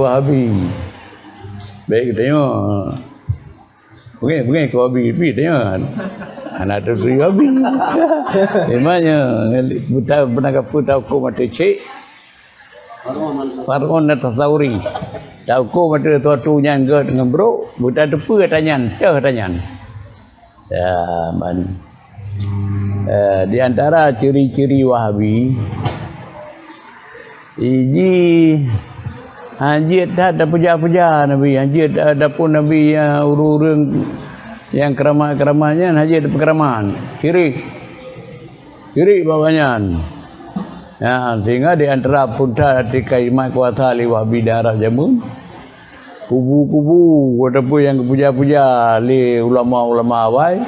Wahabi. Baik tengok. Bukan kau Wahabi, tengok. Anak tu Wahabi. Memangnya buta tahu mata cik. Farun At-Tsauri. Tahu mata tu nyangga dengan bro, buta depa katanya. Ya, man. Di antara ciri-ciri Wahabi ini Haji ada puja-puja Nabi, Haji ada pun Nabi yang urung yang keramah-keramahnya, Haji ada perkeraman, ciri bawahnya. Ya, sehingga di antara punca di kaimat kuasa li Wahabi darah jamun, kubu-kubu ataupun yang puja-puja li ulama-ulama awal,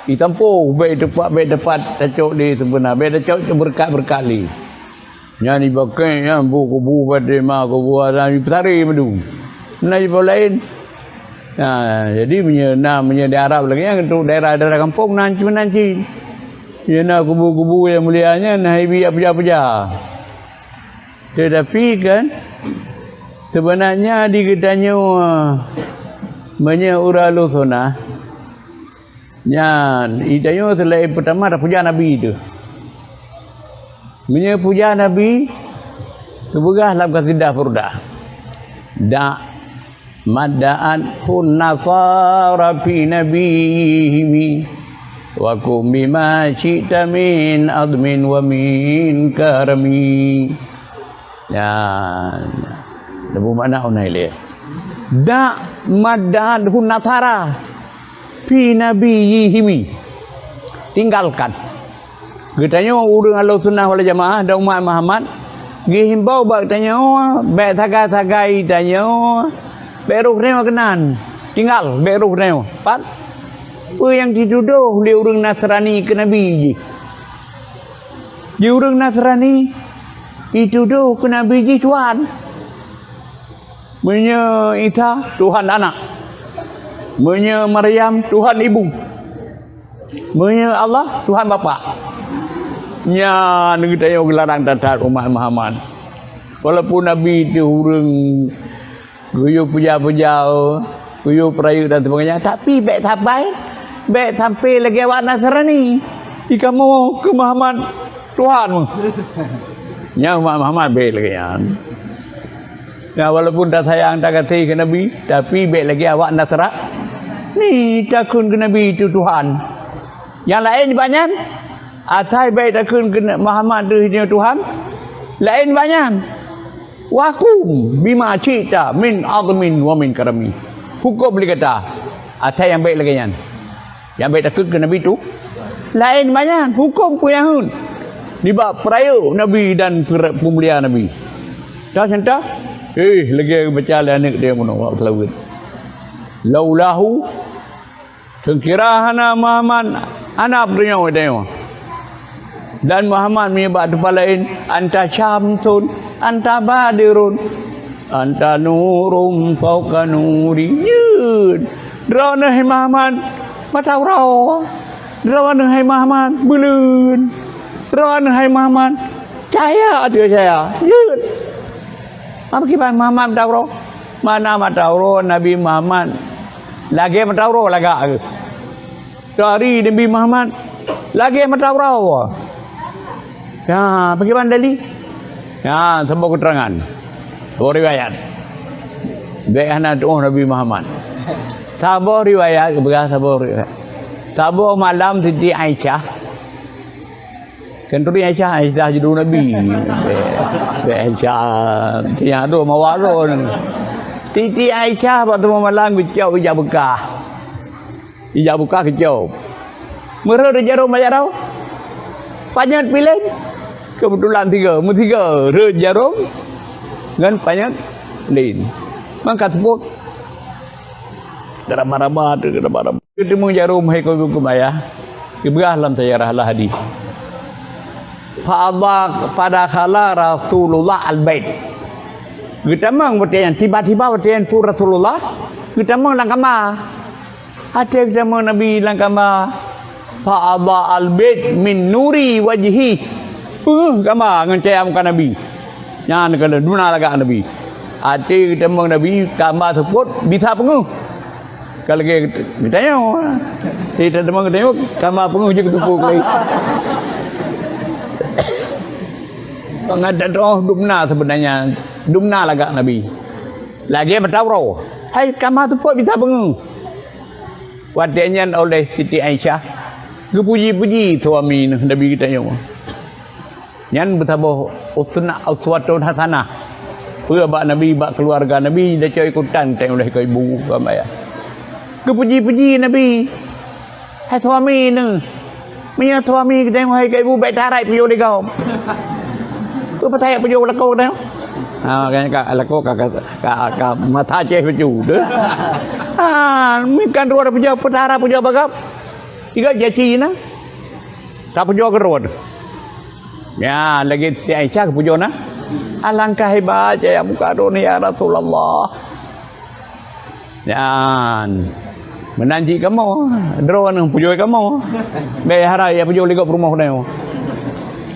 ditampu baik tepat cocok di sebenar, baik cocok berkali. Yang dipakai yang kubu pada mak kubu ada petari madu. Nak jumpa lain. Nah, jadi punya di Arab lagi yang untuk daerah-daerah kampung nanti. Ya nak kubu-kubu yang mulianya nah ibi apa-apa. Tetapi kan sebenarnya di kitanya uralu sunah. Yang itanya selain pertama ada puja Nabi itu. Puja Nabi kebegah dalam kasidah furdah. Da madda'at hun nasara fi nabihimi wa kum bima syi'ta min admin wa min karami. Ya, apa makna unaile? Da madda'at hun nasara fi nabihimi. Tinggalkan. Katanya urang Allah Sunnah wal Jamaah dan umat Muhammad gihimbau bak tanya baik tagai tanya beruh reo kenan tinggal beruh reo pat apa yang dituduh di urang Nasrani ke Nabi di urang Nasrani dituduh ke Nabi Tuhan punya Isa Tuhan anak, punya Maryam Tuhan ibu, punya Allah Tuhan bapa. Nya negeri tayo gelarang tatat umat Muhammad. Walaupun Nabi itu urang guyu puja-puja, guyu perayu dan sebagainya, tapi baik sampai lagi awak Nasrani. Jika mau ke Muhammad Tuhan. Nya umat Muhammad baik lagi kan. Ya walaupun tak sayang tak kasih ke Nabi, tapi baik lagi awak Nasrani. Ni takun ke Nabi itu Tuhan. Yang lain banyak. Atai baik takun ke Muhammad tu Tuhan. Lain banyak. Wakum bima cita min admin wa min karami. Hukum boleh kata. Atai yang baik lagi yang. Yang baik takun ke Nabi tu. Lain banyak. Hukum pun yang hun. Ni bab perayu Nabi dan pemulia Nabi. Dah cinta? Lagi baca anak dia mana wak selawat. Laulahu sekira hana Muhammad anak bernyawa dia. Dan Muhammad menyebut tempat lain anta syamsun anta badirun anta nurum fauqa nuri yud drona hai Muhammad matau raw drona hai Muhammad bulun drona hai Muhammad cahaya dia saya yud apa kiban Muhammad matau raw mana matau raw Nabi Muhammad lagi matau raw lagak dari Nabi Muhammad lagi matau raw. Ya, bagaimana dalil? Ya, sebuah keterangan. Sebuah riwayat. Baiklah doa Nabi Muhammad. Sebuah riwayat, sebuah riwayat. Sebuah malam Siti Aisyah. Kan tu Aisyah judul Nabi. Aisyah tiang tu mawaro. Siti Aisyah waktu malam kecau ijab bekah. Ijab bekah kecau. Merah jarum majarau. Panjat pilih. Kebetulan tiga jarum dengan banyak lain. Maka sebut ramah-ramah ketemu jarum hai kau ayah. Ibrah dalam sejarah lah hadis. Pada kala Rasulullah al-Bait. Kita mang bertian tiba-tiba bertian pun Rasulullah. Kita mang langkama. Ada kita mang Nabi langkama. Fa'adha al-bait min nuri wajhi. Gambar dengan cahaya muka Nabi. Yang kena duna lagak Nabi. Hati kita meng Nabi gambar tersebut bisa penguh. Kalau kita tanya, kita demang tengok gambar penguh je ketepuk lagi. Pengadat roh dumna sebenarnya, dumna lagak Nabi. Lagi bertahu, hai gambar tersebut bisa penguh. Wadanya oleh Siti Aisyah, kepuji-puji suami Nabi kita tanya. Yang bertabah uswatun hasanah. พื่อbak Nabi, bak keluarga Nabi, dah cari ikutan tengok oleh ke ibu, ke ayah. Kepuji-puji Nabi. Hai suami ni. Punya suami kita tengok hai ke ibu, baik tarai pujuk dia kau. Kau percaya pujuk lah kau tengok. Kan lakau ka mata ceh pujuk tu. Mikan ruar pujuk, petara pujuk bagap. Tiga jaci na. Tak pujuk kerut. Ya, lagi Aisyah pujuk na. Alangkah hebat ya muka dunia ya Rasulullah. Dan menanti kamu, drone pujuk kamu. Behara ya pujuk lihat rumah kamu.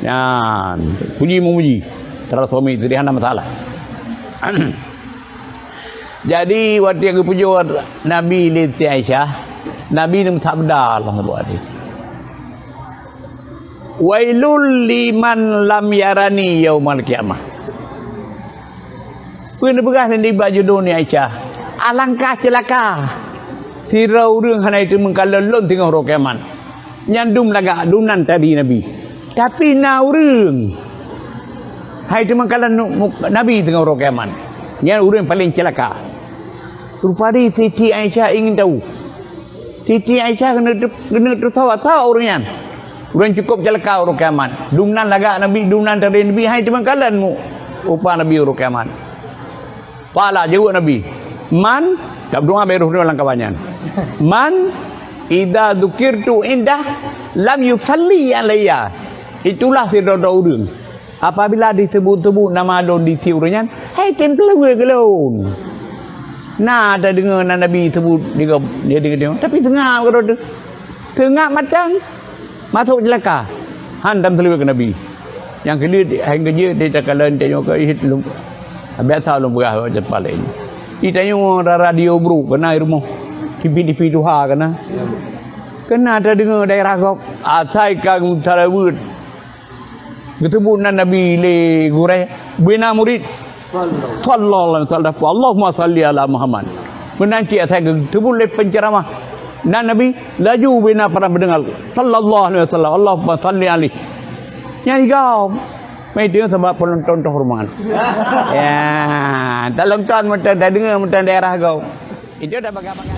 Dan puji memuji. Terus suami tidak ada masalah. Jadi waktu yang pujuk Nabi Siti Aisyah, Nabi itu sabda Allah buat dia. Wailul liman lam yarani yaumal qiyamah. Pernah begah di baju dunia Aisyah. Alangkah celaka. Tirau ring hanai itu mengkalon tengok rokeman. Nyandum laga dumnan tadi Nabi. Tapi naurung. Hai itu mengkalon Nabi tengok rokeman. Yang urang paling celaka. Rupanya Siti Aisyah ingin tahu. Siti Aisyah kena tahu orangnya. Urang cukup celaka rokeman. Dumnan laga Nabi, dumnan tadi Nabi. Hai itu mengkalon mu. Upah Nabi rokeman. Pala jawab Nabi. Man, tak berdoa beruh dalam kawannya. Man, idza dzukirtu indah lam yusalli alayya. Itulah firda urang. Apabila disebut-sebut nama Allah di tiurnya, hai tenteluwe gelon. Nah, ada dengar Nabi sebut dia dengar. Tapi tengah kalau tengah matang masuk celaka. Handam teluwe ke Nabi. Yang kedua hingga dia tak kalan tengok ke hit lum. Biasa lum berah cepat ini. Ditanya radio bro kena rumah. TV Tuha kena. Kena ada dengar daerah kau. Atai kang tarawud. Ketemu Nabi le gurai bina murid. Sallallahu alaihi wasallam. Allahumma salli ala Muhammad. Menanti atai ketemu le penceramah. Nabi laju bina para pendengar. Sallallahu alaihi wasallam. Allahumma salli alaihi. Yang kau mai dengar sebab penonton terhormat. Ya, tak nonton macam dah dengar macam daerah kau. Itu dah bagai-bagai.